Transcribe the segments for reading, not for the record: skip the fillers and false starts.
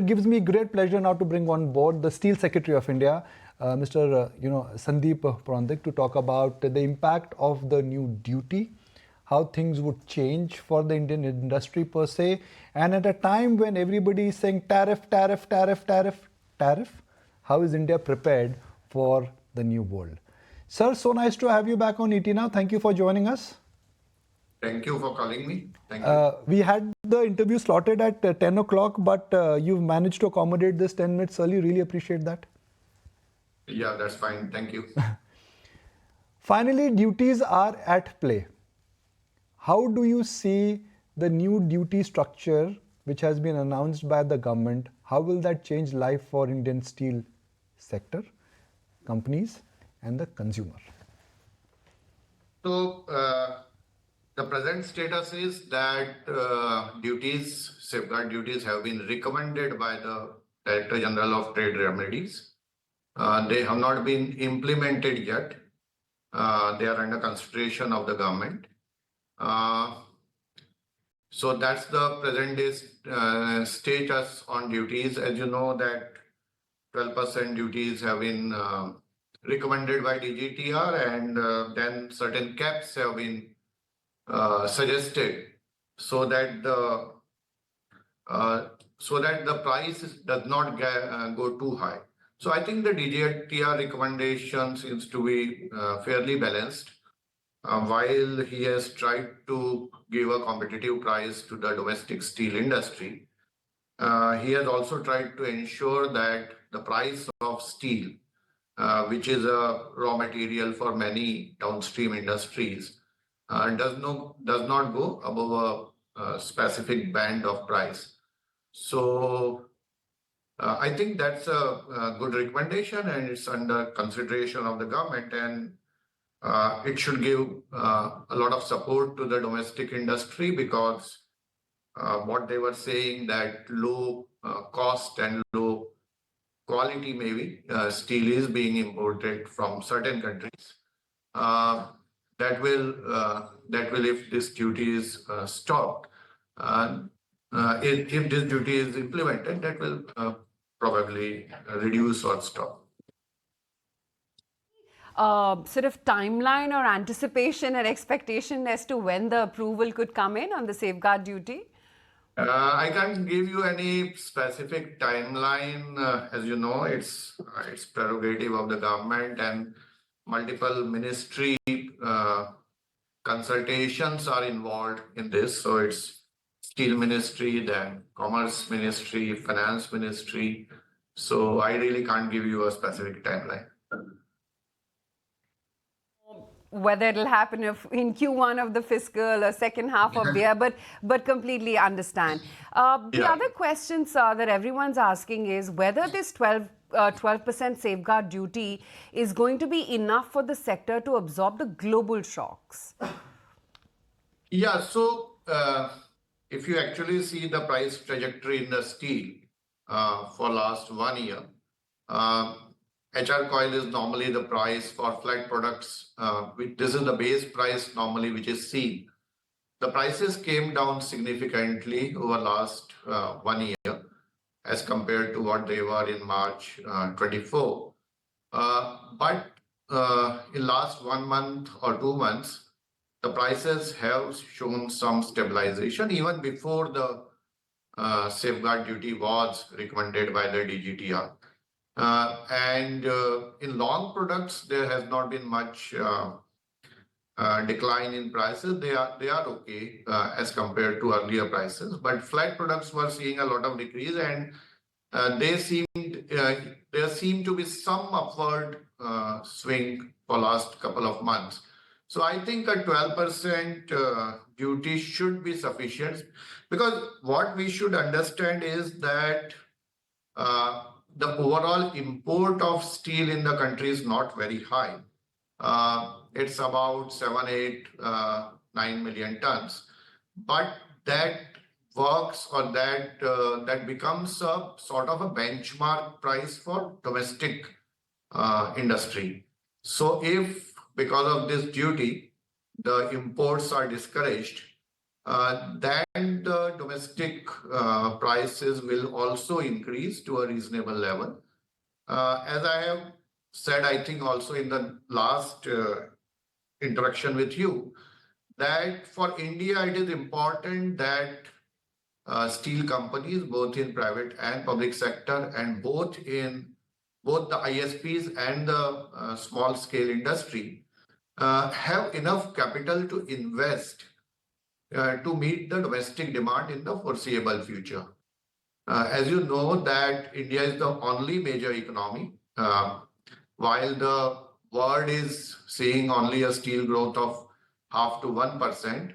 gives me great pleasure now to bring on board the Steel Secretary of India, Mr. Sandeep Poundrik, to talk about the impact of the new duty, how things would change for the Indian industry per se, and at a time when everybody is saying tariff, how is India prepared for the new world? Sir, so nice to have you back on ET Now. Thank you for joining us. Thank you for calling me. Thank you. We had the interview slotted at 10 o'clock, but you've managed to accommodate this 10 minutes early. Really appreciate that. Yeah, that's fine. Thank you. Finally, duties are at play. How do you see the new duty structure which has been announced by the government? How will that change life for Indian steel sector, companies and the consumer? So, the present status is that safeguard duties have been recommended by the Director General of Trade Remedies. They have not been implemented yet. They are under consideration of the government. So that's the present day status on duties. As you know that 12% duties have been recommended by DGTR, and then certain caps have been suggested so that the price does not go too high. So I think the DGTR recommendation seems to be fairly balanced. While he has tried to give a competitive price to the domestic steel industry, he has also tried to ensure that the price of steel, which is a raw material for many downstream industries, does not go above a specific band of price. So I think that's a good recommendation, and it's under consideration of the government, and it should give a lot of support to the domestic industry, because what they were saying that low cost and low quality maybe steel is being imported from certain countries. That will if this duty is stopped, if this duty is implemented, that will probably reduce or stop. Sort of timeline or anticipation and expectation as to when the approval could come in on the safeguard duty? I can't give you any specific timeline. As you know, it's prerogative of the government, and multiple ministry consultations are involved in this. So it's Steel Ministry, then Commerce Ministry, Finance Ministry. So I really can't give you a specific timeline. Whether it'll happen in Q1 of the fiscal or second half of the year, but completely understand. The other question, sir, that everyone's asking is whether this 12% safeguard duty is going to be enough for the sector to absorb the global shocks. Yeah, so if you actually see the price trajectory in the steel for last 1 year, HR coil is normally the price for flat products. This is the base price normally which is seen. The prices came down significantly over last 1 year as compared to what they were in March 24. But in last 1 month or 2 months, the prices have shown some stabilization even before the safeguard duty was recommended by the DGTR. And in long products, there has not been much decline in prices. They are okay as compared to earlier prices. But flat products were seeing a lot of decrease, and there seemed to be some upward swing for last couple of months. So I think a 12% duty should be sufficient, because what we should understand is that the overall import of steel in the country is not very high. It's about 7, 8, 9 million tons. But that works, or that becomes a sort of a benchmark price for domestic industry. So if because of this duty, the imports are discouraged, then the domestic prices will also increase to a reasonable level. As I have said, I think also in the last interaction with you, that for India, it is important that steel companies, both in private and public sector, and both the ISPs and the small scale industry, have enough capital to invest to meet the domestic demand in the foreseeable future. As you know, that India is the only major economy, while the world is seeing only a steel growth of 0.5 to 1%.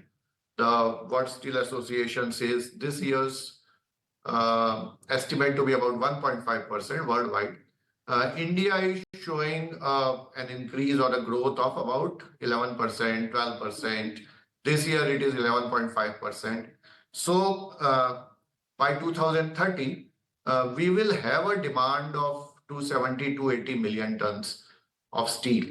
The World Steel Association says this year's estimate to be about 1.5% worldwide. India is showing an increase or a growth of about 11%, 12%. This year it is 11.5%. So by 2030, we will have a demand of 270 to 80 million tons of steel.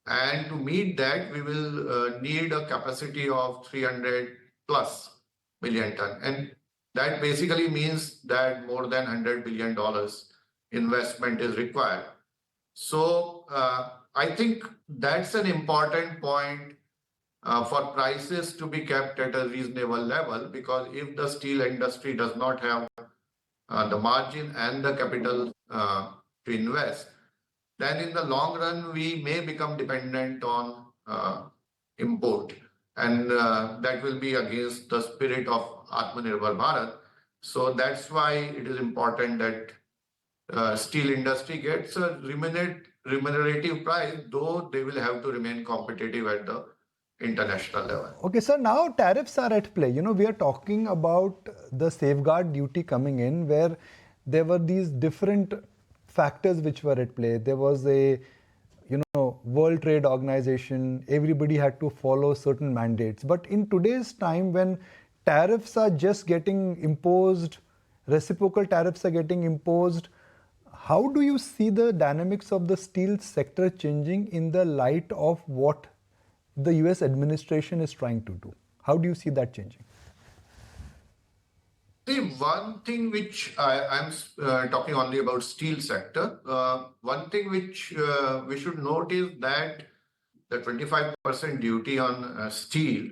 And to meet that, we will need a capacity of 300 plus million ton. And that basically means that more than $100 billion investment is required. So I think that's an important point for prices to be kept at a reasonable level, because if the steel industry does not have the margin and the capital to invest, then in the long run, we may become dependent on import. And that will be against the spirit of Atmanirbhar Bharat. So that's why it is important that steel industry gets a remunerative price, though they will have to remain competitive at the international level. Okay, sir, now tariffs are at play. We are talking about the safeguard duty coming in, where there were these different factors which were at play. There was a World Trade Organization, everybody had to follow certain mandates. But in today's time, when tariffs are just getting imposed, reciprocal tariffs are getting imposed, how do you see the dynamics of the steel sector changing in the light of what the US administration is trying to do? How do you see that changing? See, one thing which I'm talking only about steel sector, one thing which we should note is that the 25% duty on steel,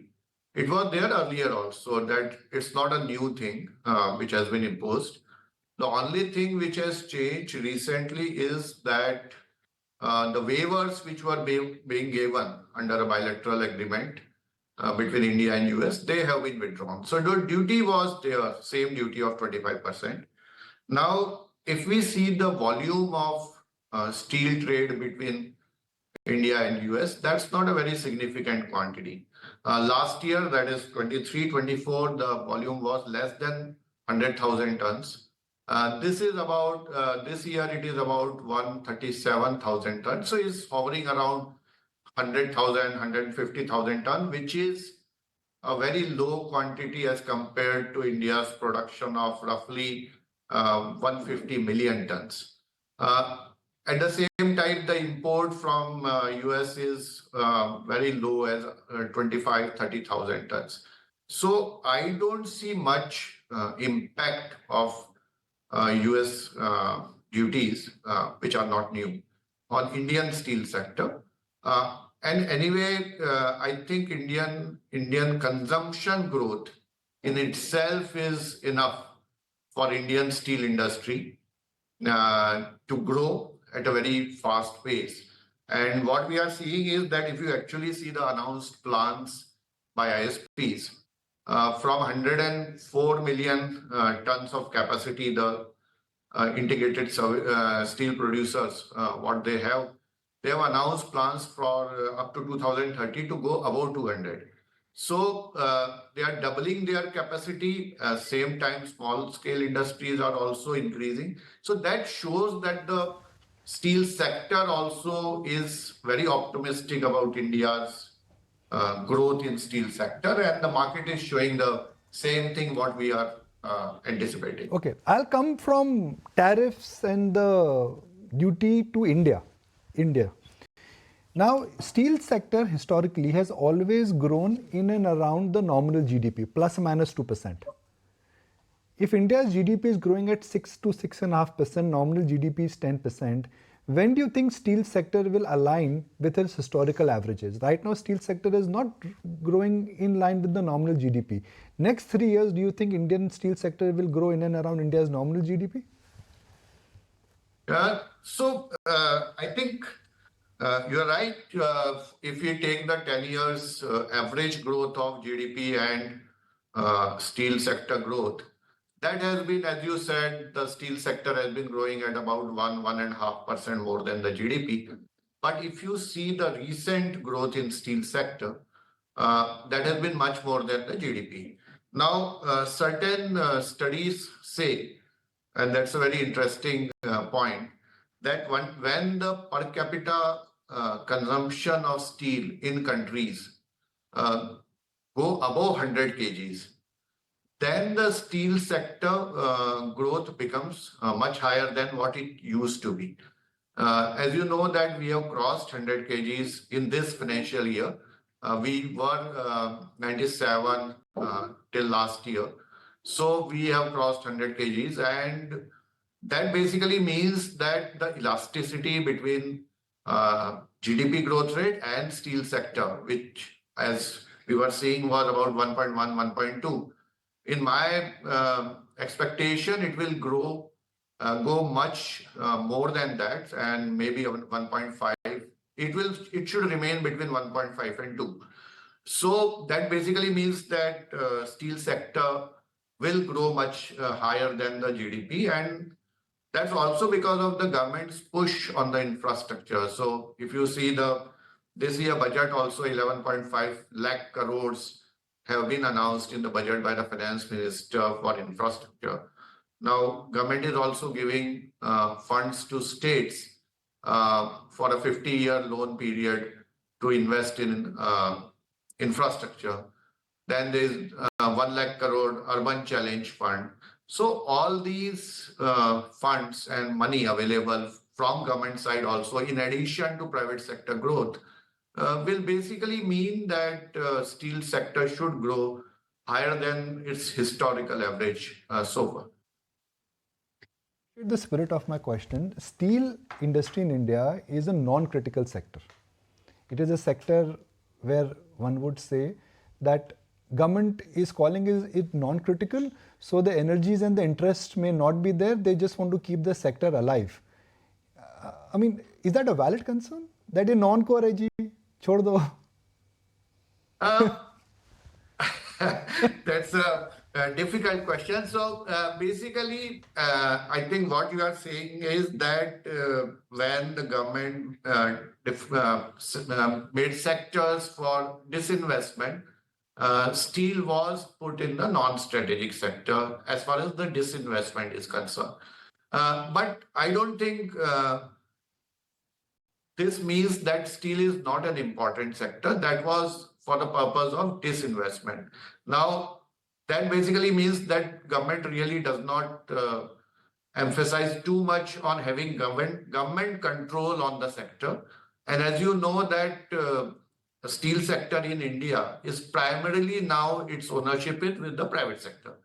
it was there earlier also, that it's not a new thing which has been imposed. The only thing which has changed recently is that the waivers which were being given under a bilateral agreement between India and US, they have been withdrawn. So the duty was there, same duty of 25%. Now, if we see the volume of steel trade between India and US, that's not a very significant quantity. Last year, that is 23-24, the volume was less than 100,000 tons. This year it is about 137,000 tons. So it's hovering around 100,000, 150,000 tons, which is a very low quantity as compared to India's production of roughly 150 million tons. At the same time, the import from US is very low as 25-30,000 tons. So I don't see much impact of US duties, which are not new, on Indian steel sector. And anyway, I think Indian consumption growth in itself is enough for Indian steel industry to grow at a very fast pace. And what we are seeing is that if you actually see the announced plans by ISPs, from 104 million tons of capacity, the integrated steel producers, what they have announced plans for up to 2030 to go above 200. So they are doubling their capacity. Same time, small scale industries are also increasing. So that shows that the steel sector also is very optimistic about India's growth in steel sector, and the market is showing the same thing what we are anticipating. Okay, I'll come from tariffs and the duty to India. Now, steel sector historically has always grown in and around the nominal GDP, plus or minus 2%. If India's GDP is growing at 6 to 6.5%, nominal GDP is 10%, when do you think steel sector will align with its historical averages? Right now, steel sector is not growing in line with the nominal GDP. Next 3 years, do you think Indian steel sector will grow in and around India's nominal GDP? I think you're right. If we take the 10 years average growth of GDP and steel sector growth, that has been, as you said, the steel sector has been growing at about 1.5% more than the GDP. But if you see the recent growth in steel sector, that has been much more than the GDP. Now, certain studies say, and that's a very interesting point, that when the per capita consumption of steel in countries go above 100 kgs, then the steel sector growth becomes much higher than what it used to be. As you know that we have crossed 100 kgs in this financial year. We were 97 till last year. So we have crossed 100 kgs, and that basically means that the elasticity between GDP growth rate and steel sector, which as we were seeing was about 1.1, 1.2. In my expectation, it will go much more than that, and maybe 1.5. It should remain between 1.5 and 2. So that basically means that steel sector will grow much higher than the GDP, and that's also because of the government's push on the infrastructure. So if you see this year budget, also 11.5 lakh crores have been announced in the budget by the finance minister for infrastructure. Now, government is also giving funds to states for a 50-year loan period to invest in infrastructure. Then there is 1 lakh crore urban challenge fund. So all these funds and money available from government side also, in addition to private sector growth, will basically mean that steel sector should grow higher than its historical average so far. The spirit of my question, steel industry in India is a non-critical sector. It is a sector where one would say that government is calling it non-critical, so the energies and the interest may not be there. They just want to keep the sector alive. I mean, is that a valid concern? That is non-core है जी, छोड़ दो. That's a difficult question. So basically, I think what you are saying is that when the government made sectors for disinvestment, steel was put in the non-strategic sector as far as the disinvestment is concerned. But I don't think this means that steel is not an important sector. That was for the purpose of disinvestment. Now, that basically means that government really does not emphasize too much on having government control on the sector. And as you know that the steel sector in India is primarily now its ownership is with the private sector,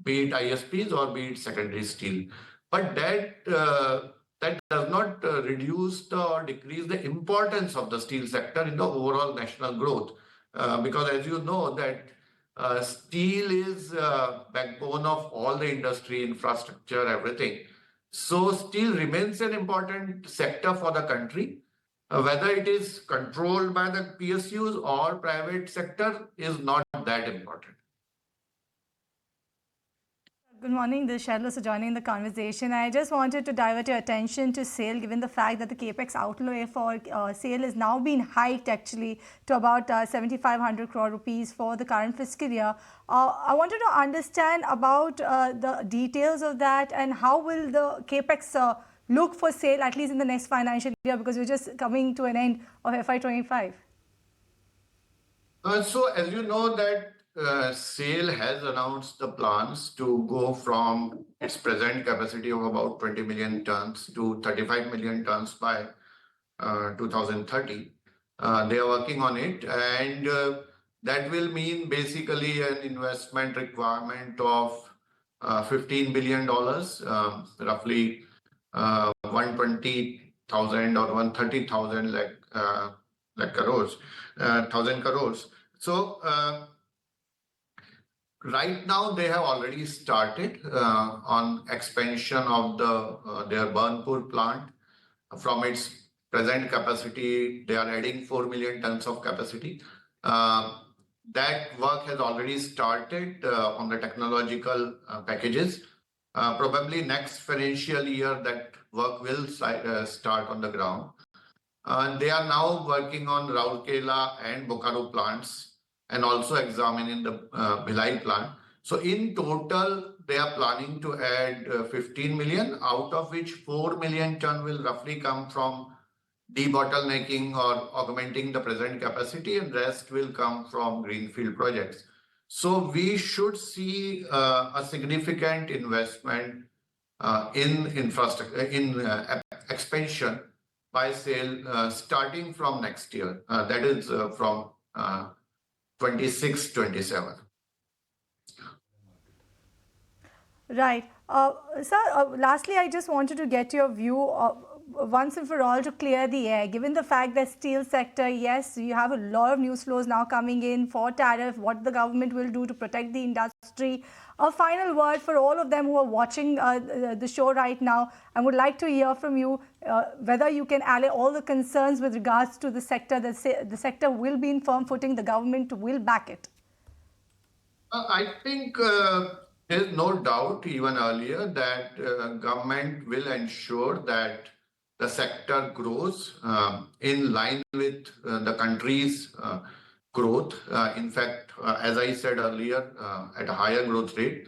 be it ISPs or be it secondary steel. But that does not reduce or decrease the importance of the steel sector in the overall national growth. Because as you know that steel is backbone of all the industry, infrastructure, everything. So steel remains an important sector for the country. Whether it is controlled by the PSUs or private sector is not that important. Good morning, this is Shailus joining the conversation. I just wanted to divert your attention to SAIL, given the fact that the capex outlay for SAIL is now being hiked actually to about 7,500 crore rupees for the current fiscal year. I wanted to understand about the details of that and how will the capex look for SAIL at least in the next financial year, because we're just coming to an end of FY25. So as you know that SAIL has announced the plans to go from its present capacity of about 20 million tons to 35 million tons by 2030. They are working on it, and that will mean basically an investment requirement of $15 billion, roughly 120,000 or 130,000 lakh crores, 1,000 crores. So right now they have already started on expansion of their Burnpur plant. From its present capacity, they are adding 4 million tons of capacity. That work has already started on the technological packages. Probably next financial year, that work will start on the ground. They are now working on Rourkela and Bokaro plants and also examining the Bhilai plant. So in total, they are planning to add 15 million, out of which 4 million ton will roughly come from debottlenecking or augmenting the present capacity, and rest will come from greenfield projects. So we should see a significant investment in infrastructure, in expansion by SAIL starting from next year. That is from 26-27. Right. Sir, lastly, I just wanted to get your view once and for all to clear the air. Given the fact that steel sector, yes, you have a lot of news flows now coming in for tariff, what the government will do to protect the industry. A final word for all of them who are watching the show right now, and would like to hear from you whether you can allay all the concerns with regards to the sector, that the sector will be in firm footing, the government will back it. I think there's no doubt even earlier that government will ensure that the sector grows in line with the country's growth. In fact, as I said earlier, at a higher growth rate.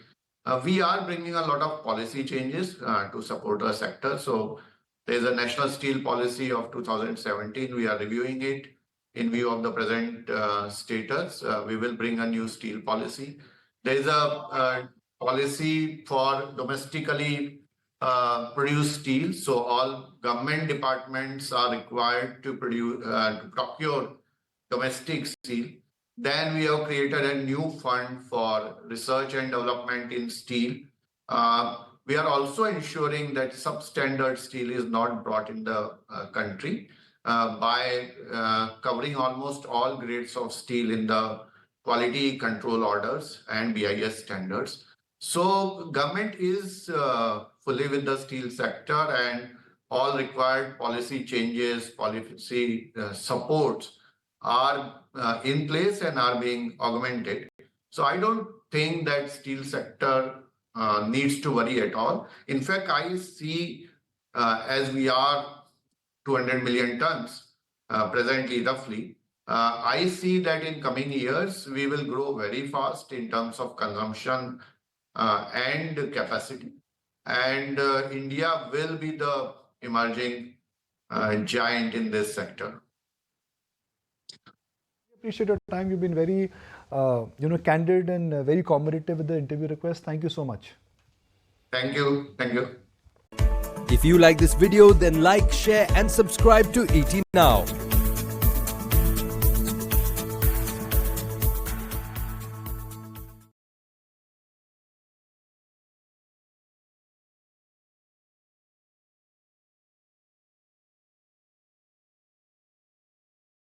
We are bringing a lot of policy changes to support the sector. So there's a national steel policy of 2017. We are reviewing it. In view of the present status, we will bring a new steel policy. There is a policy for domestically produced steel. So all government departments are required to procure domestic steel. Then we have created a new fund for research and development in steel. We are also ensuring that substandard steel is not brought in the country by covering almost all grades of steel in the quality control orders and BIS standards. So government is fully with the steel sector, and all required policy changes, policy supports are in place and are being augmented. So I don't think that steel sector needs to worry at all. In fact, I see as we are 200 million tons presently roughly, I see that in coming years, we will grow very fast in terms of consumption and capacity. And India will be the emerging giant in this sector. Appreciate your time. You've been very, candid and very accommodative with the interview request. Thank you so much. Thank you. Thank you. If you like this video, then like, share and subscribe to ET Now.